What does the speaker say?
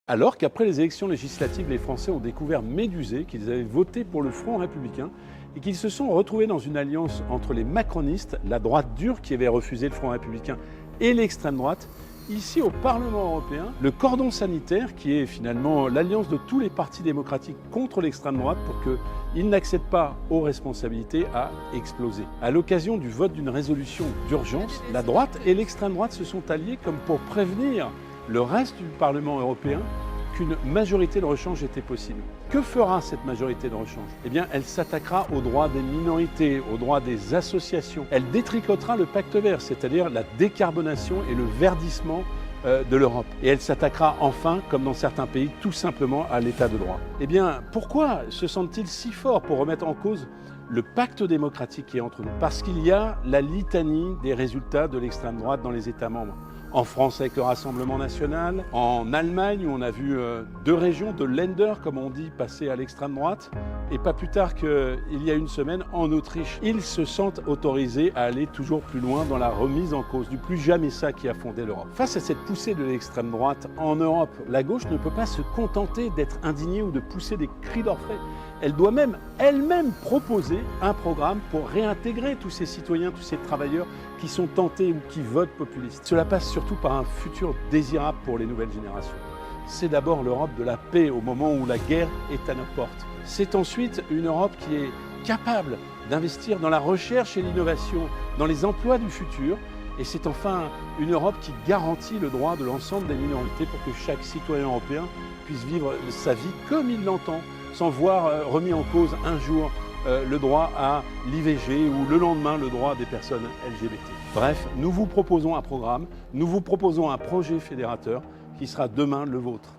Alors qu'après les élections législatives, les Français ont découvert médusés qu'ils avaient voté pour le Front républicain et qu'ils se sont retrouvés dans une alliance entre les macronistes, la droite dure qui avait refusé le Front républicain, et l'extrême droite, ici au Parlement européen, le cordon sanitaire, qui est finalement l'alliance de tous les partis démocratiques contre l'extrême droite pour qu'ils n'accèdent pas aux responsabilités, a explosé. À l'occasion du vote d'une résolution d'urgence, la droite et l'extrême droite se sont alliés comme pour prévenir le reste du Parlement européen qu'une majorité de rechange était possible. Que fera cette majorité de rechange? Eh bien, elle s'attaquera aux droits des minorités, aux droits des associations. Elle détricotera le pacte vert, c'est-à-dire la décarbonation et le verdissement de l'Europe. Et elle s'attaquera enfin, comme dans certains pays, tout simplement à l'état de droit. Eh bien, pourquoi se sentent-ils si forts pour remettre en cause le pacte démocratique qui est entre nous? Parce qu'il y a la litanie des résultats de l'extrême droite dans les États membres. En France avec le Rassemblement national, en Allemagne où on a vu deux régions, de Länder comme on dit, passer à l'extrême droite, et pas plus tard qu'il y a une semaine en Autriche. Ils se sentent autorisés à aller toujours plus loin dans la remise en cause du plus jamais ça qui a fondé l'Europe. Face à cette poussée de l'extrême droite en Europe, la gauche ne peut pas se contenter d'être indignée ou de pousser des cris d'orfraie. Elle doit même elle-même proposer un programme pour réintégrer tous ces citoyens, tous ces travailleurs qui sont tentés ou qui votent populistes. Cela passe surtout par un futur désirable pour les nouvelles générations. C'est d'abord l'Europe de la paix au moment où la guerre est à nos portes. C'est ensuite une Europe qui est capable d'investir dans la recherche et l'innovation, dans les emplois du futur. Et c'est enfin une Europe qui garantit le droit de l'ensemble des minorités pour que chaque citoyen européen puisse vivre sa vie comme il l'entend, sans voir remis en cause un jour le droit à l'IVG ou le lendemain le droit des personnes LGBT. Bref, nous vous proposons un programme, nous vous proposons un projet fédérateur qui sera demain le vôtre.